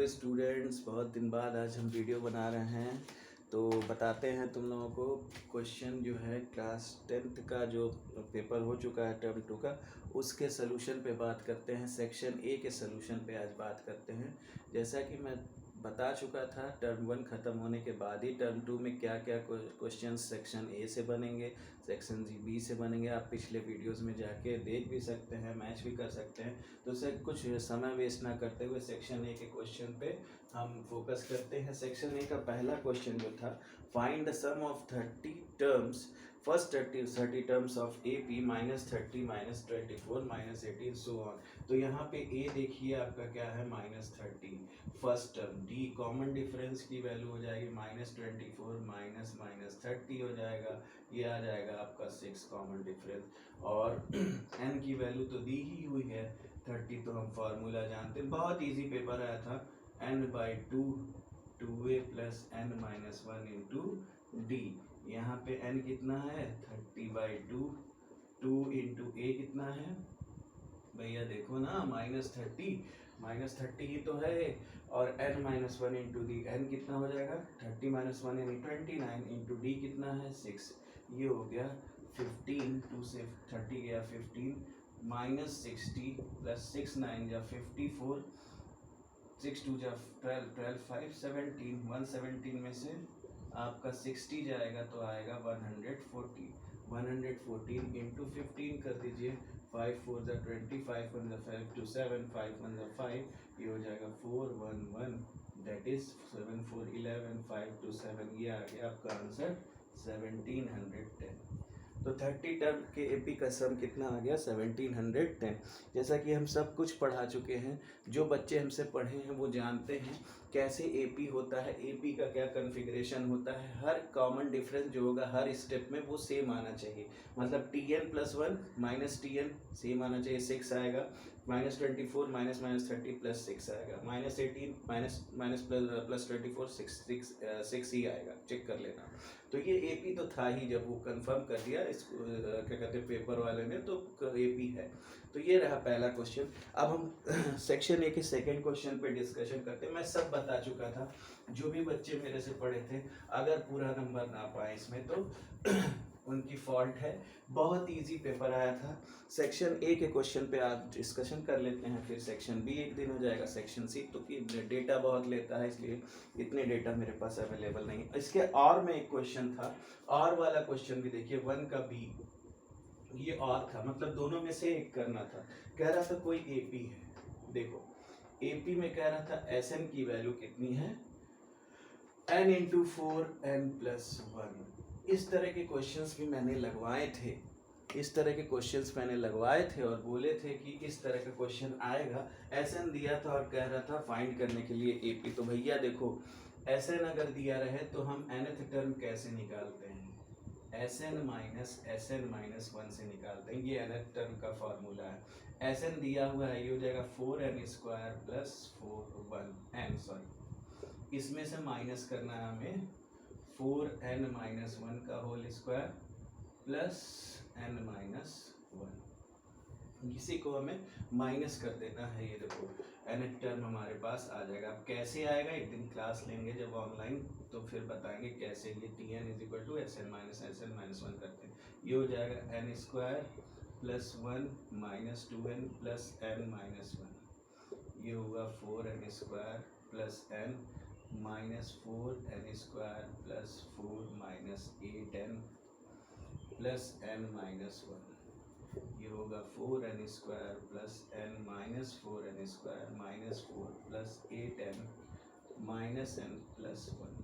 Students, बहुत दिन बाद आज हम वीडियो बना रहे हैं। तो बताते हैं तुम लोगों को क्वेश्चन जो है क्लास 10th का जो पेपर हो चुका है टर्म 2 का, उसके सलूशन पे बात करते हैं। सेक्शन ए के सलूशन पे आज बात करते हैं। जैसा कि मैं बता चुका था, टर्म 1 ख़त्म होने के बाद ही टर्म 2 में क्या क्या क्वेश्चन सेक्शन ए से बनेंगे, सेक्शन बी से बनेंगे। आप पिछले वीडियोस में जाके देख भी सकते हैं, मैच भी कर सकते हैं। तो उससे कुछ समय वेस्ट ना करते हुए सेक्शन ए के क्वेश्चन पे हम फोकस करते हैं। सेक्शन ए का पहला क्वेश्चन जो था, find the sum of 30 terms, first 30 terms of A P -30 -24 -18 so on. तो यहाँ पे ए देखिए आपका क्या है, -30 first term. D common difference की वैल्यू हो जाएगी -24 -30 हो जाएगा, ये आ जाएगा आपका 6 कॉमन डिफरेंस। और एन की वैल्यू तो दी ही हुई है 30, तो हम फार्मूला जानते हैं, बहुत इजी पेपर आया था। n/2 2a + n-1 into D. यहाँ पे n कितना है 30/2, 2 इंटू ए कितना है भैया, देखो ना -30 ही तो है। और n-1 इंटू डी, n कितना हो जाएगा 30 - 1 यानी 29 इंटू डी कितना है 6। ये हो गया 15, 2 से 30 गया 15 -60 + 6 9 या 54, 6 2 जा 12 12 5 17, 117 में से आपका 60 जाएगा तो आएगा 114। 114 इंटू 15 कर दीजिए, 5 4 जा 20, 5 1 जा 5 2 7, 5 1 जा 5, ये हो जाएगा 411, दैट इज 7 4 11 5 2 7, ये आ गया आपका आंसर 1710। तो 30 टर्म के एपी का सम कितना आ गया 1710। जैसा कि हम सब कुछ पढ़ा चुके हैं, जो बच्चे हमसे पढ़े हैं वो जानते हैं कैसे एपी होता है, एपी का क्या कॉन्फ़िगरेशन होता है। हर कॉमन डिफरेंस जो होगा हर स्टेप में वो सेम आना चाहिए। मतलब tn + 1 -tn सेम आना चाहिए, 6 आएगा। -24 -30 + 6 आएगा। -18 +24 6 ही आएगा, चेक कर लेना। तो ये एपी तो था ही, जब वो कंफर्म कर दिया इसको क्या कहते हैं पेपर वाले ने, तो एपी है। तो ये रहा पहला क्वेश्चन। अब हम सेक्शन ए के सेकंड क्वेश्चन पे डिस्कशन करते हैं। मैं सब बता चुका था, जो भी बच्चे मेरे से पढ़े थे, अगर पूरा नंबर ना पाए इसमें तो उनकी फॉल्ट है। बहुत इजी पेपर आया था। सेक्शन ए के क्वेश्चन पे आप डिस्कशन कर लेते हैं, फिर सेक्शन बी एक दिन हो जाएगा, सेक्शन सी तो कि डेटा बहुत लेता है, इसलिए इतने डेटा मेरे पास अवेलेबल नहीं। इसके और में एक क्वेश्चन था, और वाला क्वेश्चन भी देखिए 1 का बी, ये और था, मतलब दोनों में से एक करना था। कह रहा था कोई एपी है, देखो एपी में कह रहा था एस एन की वैल्यू कितनी है, n इंटू 4n + 1। इस तरह के क्वेश्चंस भी मैंने लगवाए थे, इस तरह के क्वेश्चंस मैंने लगवाए थे और बोले थे कि इस तरह का क्वेश्चन आएगा। एसएन दिया था और कह रहा था फाइंड करने के लिए एपी। तो भैया देखो, एसएन अगर दिया रहे तो हम nth टर्म कैसे निकालते हैं, Sn - Sn-1 से निकालते हैं। ये nth टर्म का फॉर्मूला है। Sn दिया हुआ है, ये हो जाएगा 4n² + 4n, इसमें से माइनस करना है हमें 4n - 1 का होल स्क्वायर प्लस n-1, इसी को हमें माइनस कर देना है। ये देखो nth टर्म हमारे पास आ जाएगा। अब कैसे आएगा, एक दिन क्लास लेंगे जब ऑनलाइन, तो फिर बताएंगे कैसे ये tn = Sn - 1 करते हैं। ये हो जाएगा n² + 1 - 2n + n-1, ये होगा 4n² + n -4n² + 4 - 8n + n-1, ये होगा 4n² + n - 4n² -4 + 8n -n + 1।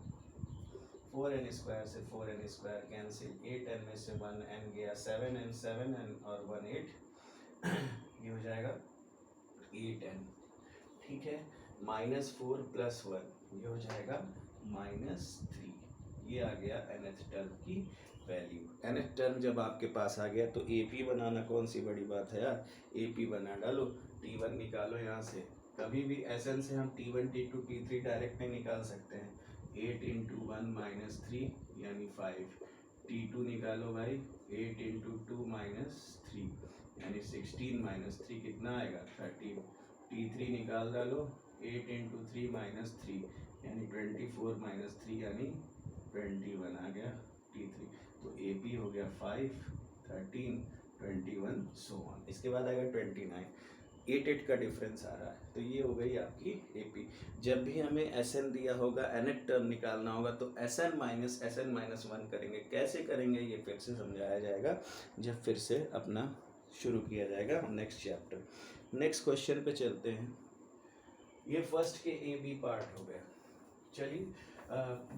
4n² से 4n² कैंसिल, 8n में से 1n गया, 7n 7n और 1 8, ये हो जाएगा 8n, ठीक है। -4 + 1, ये हो जाएगा -3। ये आ गया nth टर्म की वैल्यू। nth टर्म जब आपके पास आ गया तो एपी बनाना कौन सी बड़ी बात है यार, एपी बना डालो, t1 निकालो यहाँ से। कभी भी Sn से हम t1 t2 t3 डायरेक्ट नहीं निकाल सकते हैं। 8 × 1 - 3 यानी 5, t2 निकालो भाई, 8 × 2 - 3 यानी 16 - 3 कितना आएगा 13, t3 निकाल डालो, 8 इंटू 3 माइनस 3 यानी 24 माइनस 3 यानी 21 आ गया T3। तो AP हो गया 5, 13, 21 सो ऑन। इसके बाद आएगा 29, 8 का डिफरेंस आ रहा है। तो ये हो गई आपकी AP। जब भी हमें SN दिया होगा, nth टर्म निकालना होगा तो SN माइनस 1 करेंगे। कैसे करेंगे ये फिर से समझाया जाएगा जब फिर से अपना शुरू किया जाएगा नेक्स्ट चैप्टर। नेक्स्ट क्वेश्चन पे चलते हैं। ये फर्स्ट के AB पार्ट हो गया। चलिए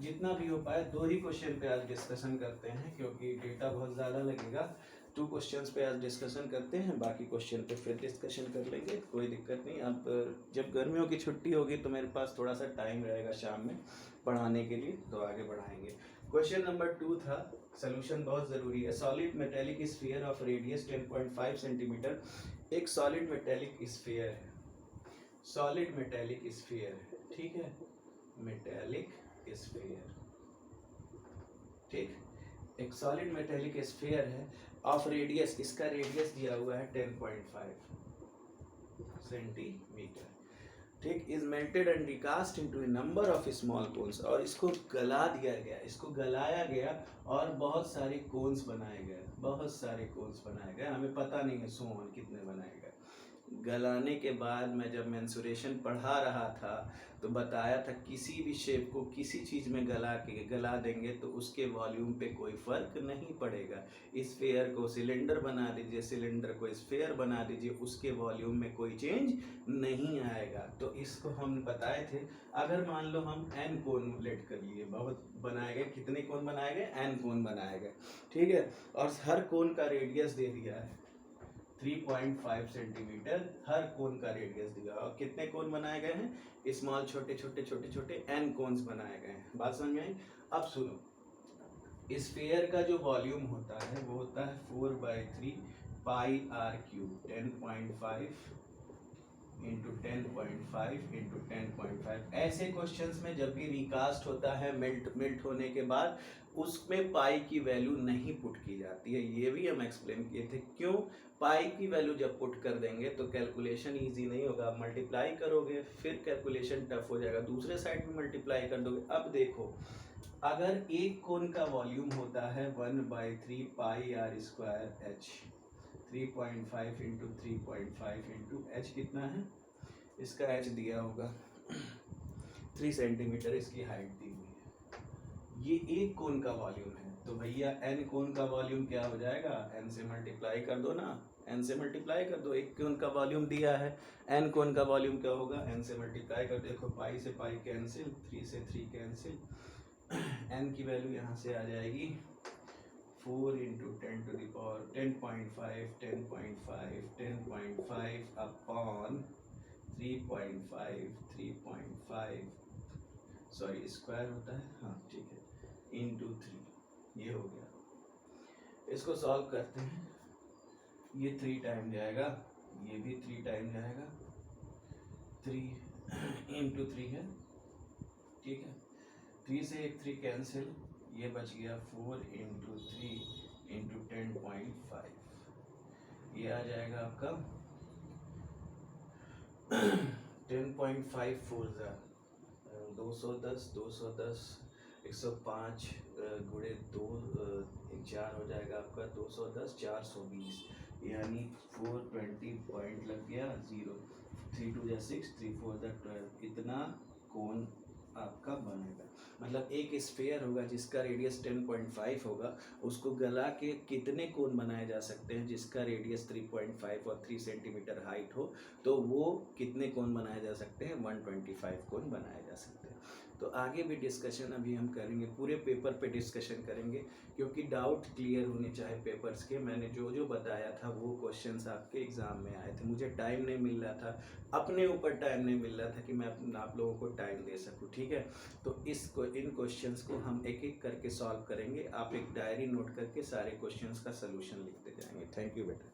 जितना भी हो पाए 2 ही क्वेश्चन पे आज डिस्कशन करते हैं क्योंकि डेटा बहुत ज़्यादा लगेगा। 2 क्वेश्चंस पे आज डिस्कशन करते हैं, बाकी क्वेश्चन पे फिर डिस्कशन कर लेंगे, कोई दिक्कत नहीं। अब जब गर्मियों की छुट्टी होगी तो मेरे पास थोड़ा सा टाइम रहेगा शाम में पढ़ाने के लिए, तो आगे बढ़ाएंगे। क्वेश्चन नंबर 2 था, सोल्यूशन बहुत ज़रूरी है। Solid metallic sphere of radius 10.5 centimetre. एक सॉलिड मेटेलिक स्फीयर है, सॉलिड मेटेलिक स्फीयर है, ठीक है, मेटेलिक स्फीयर, ठीक, एक सॉलिड मेटेलिक स्फीयर है ऑफ रेडियस, इसका रेडियस दिया हुआ है 10.5 सेंटीमीटर, ठीक, is melted and recast into a number of small cones. और इसको गला दिया गया, इसको गलाया गया और बहुत सारे कोन्स बनाए गए, बहुत सारे कोन्स बनाए गए, हमें पता नहीं है सोन कितने बनाए गए। गलाने के बाद मैं जब मेंसुरेशन पढ़ा रहा था तो बताया था किसी भी शेप को किसी चीज़ में गला देंगे तो उसके वॉल्यूम पे कोई फ़र्क नहीं पड़ेगा। स्फीयर को सिलेंडर बना दीजिए, सिलेंडर को स्फीयर बना दीजिए, उसके वॉल्यूम में कोई चेंज नहीं आएगा। तो इसको हम बताए थे। अगर मान लो हम n कोन लेट कर लिए, बहुत बनाए गए, कितने कोन बनाए गए, n कोन बनाए गए, ठीक है, और हर कोन का रेडियस दे दिया है 3.5 सेंटीमीटर, हर कोन का रेडियस दिया। और कितने कोन बनाए गए हैं, स्मॉल छोटे छोटे छोटे छोटे n कोन्स बनाए गए हैं। बात समझ में आई? अब सुनो, स्फीयर का जो वॉल्यूम होता है वो होता है 4/3 पाई r क्यूब, 10.5 इंटू 10.5 इंटू 10.5। ऐसे क्वेश्चंस में जब भी रिकास्ट होता है मेल्ट होने के बाद, उसमें पाई की वैल्यू नहीं पुट की जाती है। ये भी हम एक्सप्लेन किए थे क्यों। पाई की वैल्यू जब पुट कर देंगे तो कैलकुलेशन इजी नहीं होगा, मल्टीप्लाई करोगे फिर कैलकुलेशन टफ हो जाएगा, दूसरे साइड में मल्टीप्लाई कर दोगे। अब देखो, अगर एक कोन का वॉल्यूम होता है 1/3 पाई r square h, 3.5 into 3.5 into H कितना है, इसका एच दिया होगा 3 सेंटीमीटर, इसकी हाइट दी हुई है। ये एक कोन का वॉल्यूम है, तो भैया n कोन का वॉल्यूम क्या हो जाएगा, n से मल्टीप्लाई कर दो ना, n से मल्टीप्लाई कर दो। एक कोन का वॉल्यूम दिया है, n कोन का वॉल्यूम क्या होगा, n से मल्टीप्लाई कर, देखो पाई से पाई कैंसिल, 3 से 3 कैंसिल, n की वैल्यू यहाँ से आ जाएगी 4 into 10 to the power 10.5 10.5 10.5 upon 3.5 sorry square होता है, हाँ ठीक है, इंटू 3, ये हो गया। इसको सॉल्व करते हैं, ये 3 टाइम जाएगा, ये भी 3 टाइम जाएगा, 3 इंटू 3 है, ठीक है, 3 से एक 3 कैंसिल, ये बच गया 4 इंटू 3 इंटू 10.5, ये आ जाएगा आपका 10.5 4 210 210 105 गुणे 2 4 हो जाएगा आपका 210 420, यानी 420 पॉइंट लग गया 0, 3 2 6 3 4 12, इतना कोण आपका बनेगा। मतलब एक स्फीयर होगा जिसका रेडियस 10.5 होगा, उसको गला के कितने कोण बनाए जा सकते हैं जिसका रेडियस 3.5 और 3 सेंटीमीटर हाइट हो, तो वो कितने कोण बनाए जा सकते हैं, 125 कोण बनाए जा सकते हैं। तो आगे भी डिस्कशन अभी हम करेंगे, पूरे पेपर पे डिस्कशन करेंगे, क्योंकि डाउट क्लियर होने चाहे पेपर्स के। मैंने जो जो बताया था वो क्वेश्चंस आपके एग्ज़ाम में आए थे, मुझे टाइम नहीं मिल रहा था, अपने ऊपर टाइम नहीं मिल रहा था कि मैं आप लोगों को टाइम दे सकूं, ठीक है। तो इन क्वेश्चंस को हम एक एक करके सॉल्व करेंगे। आप एक डायरी नोट करके सारे क्वेश्चंस का सलूशन लिखते जाएंगे। थैंक यू बेटा।